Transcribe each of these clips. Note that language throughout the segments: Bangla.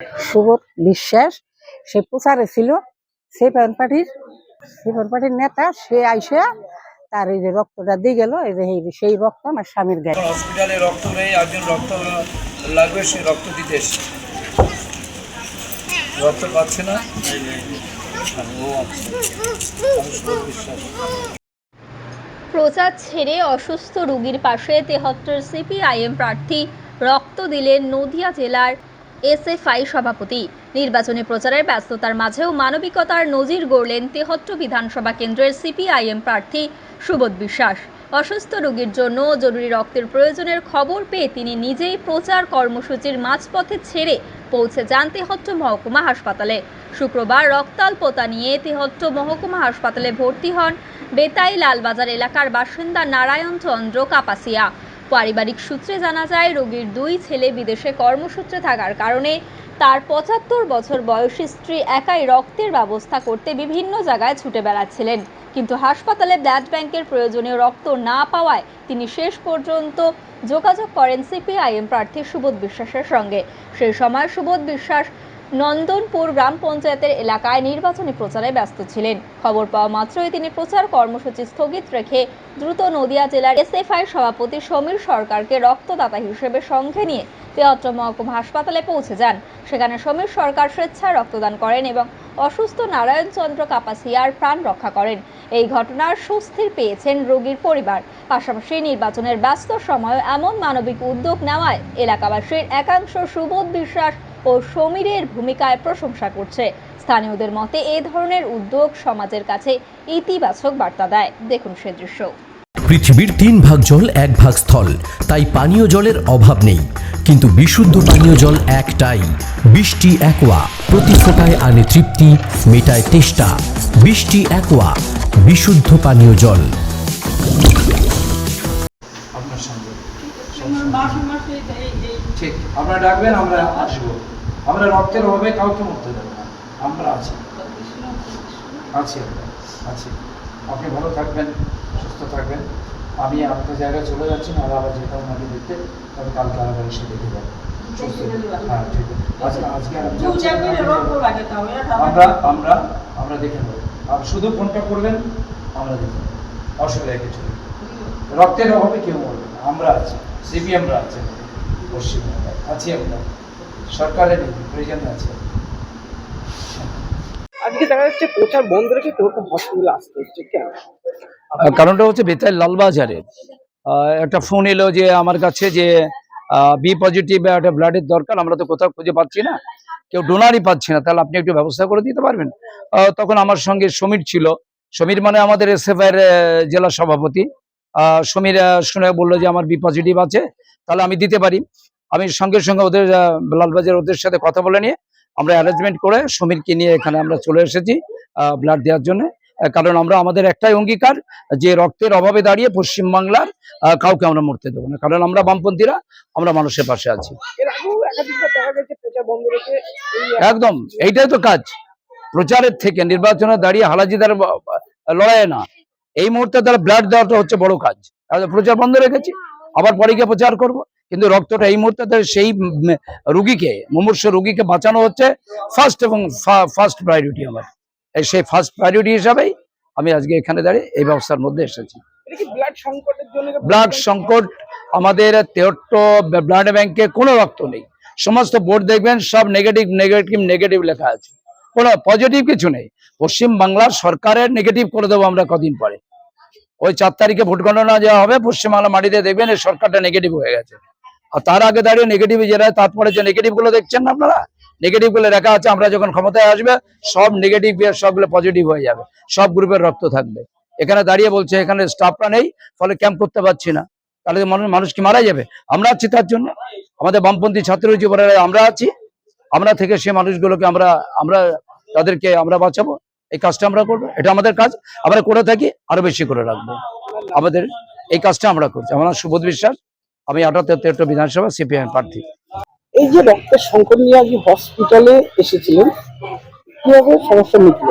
সুবোধ বিশ্বাস সে প্রচারে ছিল, সেই পার্টির নেতা। সে আইসা তার এই যে রক্তটা দিয়ে গেল, সেই রক্ত আমার স্বামীর গায়ে। হসপিটালে রক্ত নেই, একজন রক্ত লাগবে, সে রক্ত দিতে এসছে, রক্ত পাচ্ছে না। প্রচার ছেড়ে অসুস্থ রোগীর পাশে ৭৩ সিপিআইএম প্রার্থী রক্ত দিলেন নদিয়া জেলার এসএফআই সভাপতি। নির্বাচনী প্রচারের ব্যস্ততার মাঝেও মানবিকতার নজির গড়লেন ৭৩ বিধানসভা কেন্দ্রের সিপিআইএম প্রার্থী সুবোধ বিশ্বাস। অসুস্থ রোগীর জন্য জরুরি রক্তের প্রয়োজনের খবর পেয়ে তিনি নিজেই প্রচার কর্মসূচির মাঝপথে ছেড়ে পৌঁছে যান ৭৩ মহকুমা হাসপাতালে। শুক্রবার রক্তাল্পতা নিয়ে ৭৩ মহকুমা হাসপাতালে ভর্তি হন বেতাই লালবাজার এলাকার বাসিন্দা নারায়ণ চন্দ্র কাপাসিয়া। পারিবারিক সূত্রে জানা যায়, রোগীর ২ ছেলে বিদেশে কর্মসূত্রে থাকার কারণে তার ৭৫ বছর বয়সী স্ত্রী একাই রক্তের ব্যবস্থা করতে বিভিন্ন জায়গায় ছুটে বেড়াচ্ছিলেন, কিন্তু হাসপাতালে ব্লাড ব্যাংকের প্রয়োজনীয় রক্ত না পাওয়ায় তিনি শেষ পর্যন্ত যোগাযোগ করেন সিপিআইএম প্রার্থী সুবোধ বিশ্বাসের সঙ্গে। সেই সময় সুবোধ বিশ্বাস নন্দনপুর গ্রাম পঞ্চায়েতের এলাকায় নির্বাচনী প্রচারে ব্যস্ত ছিলেন। খবর পাওয়া মাত্রই তিনি প্রচার কর্মসূচি স্থগিত রেখে দ্রুত নদিয়া জেলার এসএফআই সভাপতি সমীর সরকারকে রক্তদাতা হিসেবে সঙ্গে নিয়ে ৭৩ মহকুমা হাসপাতালে পৌঁছে যান। সেখানে সমীর সরকার স্বেচ্ছায় রক্তদান করেন এবং অসুস্থ নারায়ণ চন্দ্র কাপাসিয়ার প্রাণ রক্ষা করেন। এই ঘটনার সুস্থির পেয়েছেন রোগীর পরিবার। পাশাপাশি নির্বাচনের ব্যস্ত সময়ে এমন মানবিক উদ্যোগ নেওয়ায় এলাকাবাসীর একাংশ সুবোধ বিশ্বাস ও সমীরের ভূমিকায় প্রশংসা করছে। স্থানীয়দের মতে এই ধরনের উদ্যোগ সমাজের কাছে ইতিবাচক বার্তা দেয়। দেখুন সে দৃশ্য। পৃথিবীর ৩ ভাগ জল ১ ভাগ স্থল, তাই পানীয় জলের অভাব নেই। কিন্তু বিশুদ্ধ পানীয় জল একটাই, বৃষ্টি অ্যাকোয়া। প্রতি ফোঁটায় আনে তৃপ্তি, মেটায় তেষ্টা। বৃষ্টি অ্যাকোয়া, বিশুদ্ধ পানীয় জল। আপনার সঙ্গে ঠিক আপনারা ডাকবেন, আমরা আসবো। আমরা রক্তের অভাবে কাউকে মরতে দেবো না, আমরা আছি আছি আছি। আপনি ভালো থাকবেন, সুস্থ থাকবেন। আমি আপনার জায়গায় চলে যাচ্ছি, না আবার যেটা ওনাকে দেখতে, তবে কালকে আবার এসে দেখে যাবো। হ্যাঁ ঠিক আছে। আজকে আমরা দেখে নেবো। আর শুধু ফোনটা করবেন, আমরা দেখে নেবো, অসুবিধা কিছু নেই। রক্তের অভাবে কেউ মরবে না, আমরা আছি, সিপিএমরা আছে, পশ্চিমবঙ্গে আছি, আমরা সরকারের প্রয়োজন আছে। আজকে দেখা যাচ্ছে প্রচার বন্ধ রেখে কেউ হসপিটালে আসতে হচ্ছে, কেন? কারণটা হচ্ছে বেতাই লালবাজারের একটা ফোন এলো যে আমার কাছে যে বি পজিটিভ একটা ব্লাডের দরকার, আমরা তো কোথাও খুঁজে পাচ্ছি না, কেউ ডোনারই পাচ্ছি না, তাহলে আপনি একটু ব্যবস্থা করে দিতে পারবেন? তখন আমার সঙ্গে সমীর ছিল। সমীর মানে আমাদের এসএফআই জেলা সভাপতি। সমীর শুনে বললো যে আমার বি পজিটিভ আছে, তাহলে আমি দিতে পারি। আমি সঙ্গে সঙ্গে ওদের লালবাজার ওদের সাথে কথা বলে নিয়ে আমরা অ্যারেঞ্জমেন্ট করে সমীরকে নিয়ে এখানে আমরা চলে এসেছি ব্লাড দেওয়ার জন্য। কারণ আমরা আমাদের একটাই অঙ্গীকার যে রক্তের অভাবে দাঁড়িয়ে পশ্চিমবাংলার কাউকে আমরা মরতে দেবো না, কারণ আমরা বামপন্থীরা, আমরা মানুষের পাশে আছি। একদম এইটাই তো কাজ, প্রচারের থেকে নির্বাচনে দাঁড়িয়ে হালাজিদার লড়াই না, এই মুহূর্তে তারা ব্লাড দেওয়াটা হচ্ছে বড় কাজ। প্রচার বন্ধ রেখেছি, আবার পরে গিয়ে প্রচার করবো, কিন্তু রক্তটা এই মুহূর্তে সেই রুগীকে, মুমূর্ষু রুগীকে বাঁচানো হচ্ছে ফার্স্ট এবং ফার্স্ট প্রায়োরিটি আমার। সেই ফার্স্ট প্রায়োরিটি হিসাবেই আমি আজকে এখানে দাঁড়িয়ে এই ব্যবস্থার মধ্যে এসেছি। ব্লাড সংকট আমাদের ৭৩ ব্লাড ব্যাংকে কোনো রক্ত নেই, সমস্ত বোর্ড দেখবেন সব নেগেটিভ নেগেটিভ নেগেটিভ লেখা আছে, কোনো পজিটিভ কিছু নেই। পশ্চিম বাংলার সরকারের নেগেটিভ করে দেবো আমরা কদিন পরে, ওই ৪ তারিখে ভোট গণনা যাওয়া হবে, পশ্চিমবাংলা মাটিতে দেখবেন এই সরকারটা নেগেটিভ হয়ে গেছে। আর তার আগে দাঁড়িয়ে নেগেটিভ যারা, তারপরে যে নেগেটিভ গুলো দেখছেন না আপনারা, নেগেটিভ গুলো লেখা আছে আমরা যখন ক্ষমতায় আসবে সব নেগেটিভ সবগুলো পজিটিভ হয়ে যাবে, সব গ্রুপের রক্ত থাকবে। এখানে দাঁড়িয়ে বলছে এখানে স্টাফরা নেই, ফলে ক্যাম্প করতে পারছি না, তাহলে মানুষ কি মারা যাবে? আমরা আছি তার জন্য, আমাদের বামপন্থী ছাত্র যুবরা আমরা আছি, আমরা থেকে সে মানুষগুলোকে আমরা তাদেরকে আমরা বাঁচাবো, এই কাজটা আমরা করবো, এটা আমাদের কাজ, আমরা করে থাকি, আরো বেশি করে রাখবো। আমাদের এই কাজটা আমরা করছি। আমার সুবোধ বিশ্বাস, আমি ৭৮ বিধানসভা সিপিআইএম প্রার্থী। এই যে রক্তের সংকট নিয়ে আজকে হসপিটালে এসেছিলেন, কিভাবে সমস্যা মিটল?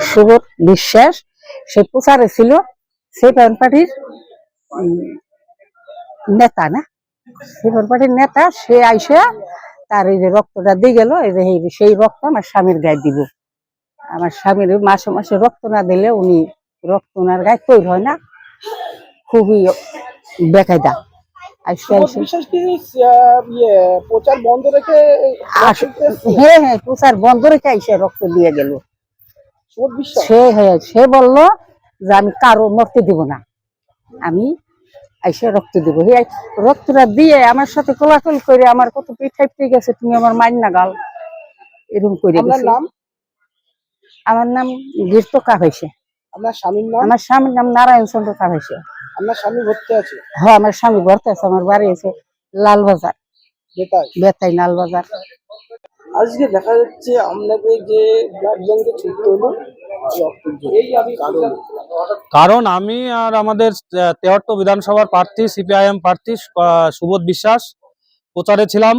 সুবোধ বিশ্বাস সে প্রচারে ছিল, সেই পার্টির নেতা না, সিপিআইএম পার্টির নেতা সে আইসে তার এই যে রক্তটা দিয়ে গেল, সেই রক্ত আমার স্বামীর গায়ে দিব। আমার স্বামীর মাসে মাসে রক্ত না দিলে উনি রক্ত ওনার গায়ে তৈরি হয় না, খুবই বেকায়দা। বিশ্বাস কি প্রচার বন্ধ রেখে হ্যাঁ হ্যাঁ, প্রচার বন্ধ রেখে আইসে রক্ত দিয়ে গেল। সুবোধ বিশ্বাস সে বলল যে আমি কারো মরতে দিব না, আমি আইসে রক্ত দিব। রক্তটা দিয়ে আমার সাথে কোলাকুল করে আমার কত পিঠাইতে গেছে, তুমি আমার মাইন না গাল, এরকম করে আপনার গেছে। নাম? আমার নাম গীর্তকা হয়েছে। আপনার স্বামীর নাম? আমার স্বামীর নাম নারায়ণ চন্দ্র কা হয়েছে। আপনার স্বামী ভর্তি আছে? হ্যাঁ, আমার স্বামী ভর্তি আছে। আমার বাড়ি আছে লালবাজার, বেতাই লালবাজার। আজকে দেখা যাচ্ছে আপনাদের যে ব্লাড ব্যাংকে ছুটতে হলো, কারণ আমি আর আমাদের 73 বিধানসভার প্রার্থী সিপিআইএম প্রার্থী সুবোধ বিশ্বাস প্রচারে ছিলাম।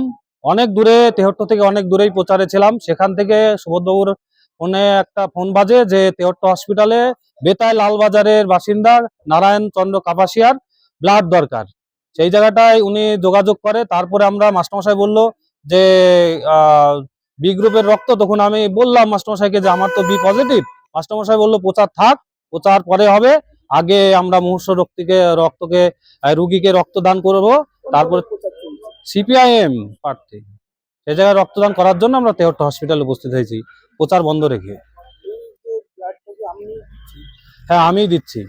অনেক দূরে, 73 থেকে অনেক দূরেই প্রচারে ছিলাম। সেখান থেকে সুবোধবাবুর ফোনে একটা ফোন বাজে যে 73 হসপিটালে বেতাই লালবাজারের বাসিন্দা নারায়ণ চন্দ্র কাপাসিয়ার ব্লাড দরকার। সেই জায়গাটায় উনি যোগাযোগ করে। তারপরে আমরা মাস্টারমশাই বলল যে বি গ্রুপের রক্ত। তখন আমি বললাম মাস্টারমশাইকে যে আমার তো বি পজিটিভ। মাস্টারমশাই বললো প্রচার থাক, প্রচার পরে হবে, আগে আমরা মুমূর্ষু রক্তকে রুগীকে রক্তদান করব। তারপরে সিপিআইএম প্রার্থী সেই জায়গায় রক্তদান করার জন্য আমরা 73 হসপিটালে উপস্থিত হয়েছি প্রচার বন্ধ রেখে। হ্যাঁ, আমিই দিচ্ছি।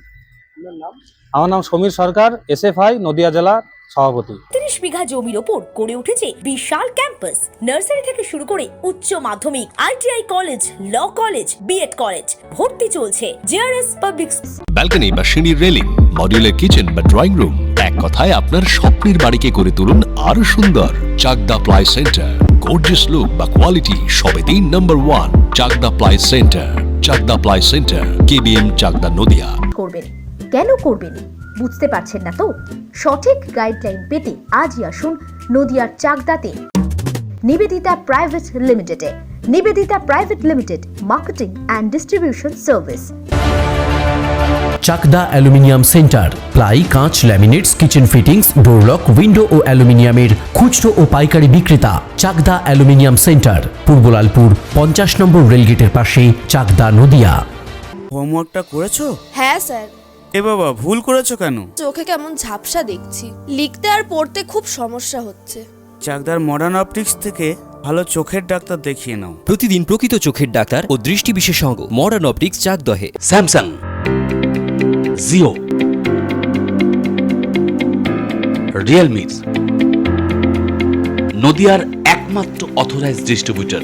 আমার নাম সমীর সরকার, এসএফআই নদিয়া জেলা সভাপতি। 30 বিঘা জমির ওপর গড়ে উঠেছে বিশাল ক্যাম্পাস। নার্সারি থেকে শুরু করে উচ্চ মাধ্যমিক, ITI college, law college, B Ed college, ভর্তি চলছে জেআরএস পাবলিক। ব্যালকনি বা সিঁড়ির রেলিং, মডিউলার কিচেন বা ড্রয়িং রুম, এক কথায় আপনার স্বপ্নের বাড়িকে করে তুলুন আরো সুন্দর। Chakdah ply centre, gorgeous look বা কোয়ালিটি সবে 3 number 1 Chakdah ply centre. Chakdah ply centre, KBM, Chakdah, Nadia. করবেন কেন করবেন বুঝতে পারছেন না তো? সঠিক গাইডলাইন পেতে আজই আসুন নদিয়ার চাকদাতে নিবেদিতা প্রাইভেট লিমিটেডে। Nivedita private limited, marketing and distribution service. Chakdah aluminium centre, ply, কাঁচ, laminates, kitchen fittings, door lock, window ও অ্যালুমিনিয়ামের খুচরো ও পাইকারি বিক্রেতা। চাকদা অ্যালুমিনিয়াম সেন্টার, পূর্ব লালপুর 50 নম্বর রেলগেটের পাশে, চাকদা, নদিয়া। হোমওয়ার্কটা করেছো? হ্যাঁ স্যার। এ বাবা, ভুল করেছো কেন? চোখে কেমন ঝাপসা দেখছি, লিখতে আর পড়তে খুব সমস্যা হচ্ছে। চাকদার মডার্ন অপটিক্স থেকে ভালো চোখের ডাক্তার দেখিয়ে নাও। প্রতিদিন প্রকৃত চোখের ডাক্তার ও দৃষ্টি বিশেষজ্ঞ মডার্ন অপটিক্স চাকদহে। স্যামসাং, জিও, রিয়েলমি, নদিয়ার একমাত্র অথরাইজড ডিস্ট্রিবিউটর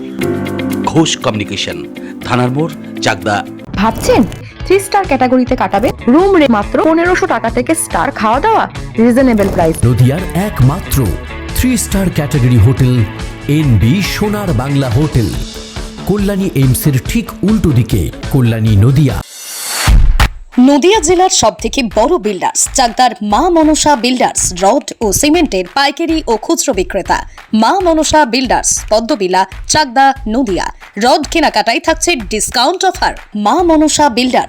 ঘোষ কমিউনিকেশন, থানার মোড়, চাকদা। ভাবছেন 3 স্টার ক্যাটাগরিতে কাটাবে? রুম রে মাত্র 1500 টাকা থেকে স্টার, খাওয়া দাওয়া রিজনেবল প্রাইস। নদিয়ার একমাত্র 3 স্টার ক্যাটাগরি হোটেল এনবি সোনার বাংলা হোটেল, কল্যাণী এইমসের ঠিক উল্টো দিকে, কল্যাণী, নদিয়া। নদিয়া জেলার সবথেকে বড় বিল্ডার্স চাকদার মা মনসা বিল্ডার্স, রড ও সিমেন্টের পাইকারি ও খুচরো বিক্রেতা। মা মনসা বিল্ডার্স, পদ্মবিলা, চাকদা, নদিয়া। রড কেনাকাটায় থাকছে ডিসকাউন্ট অফার। মা মনসা বিল্ডার্স।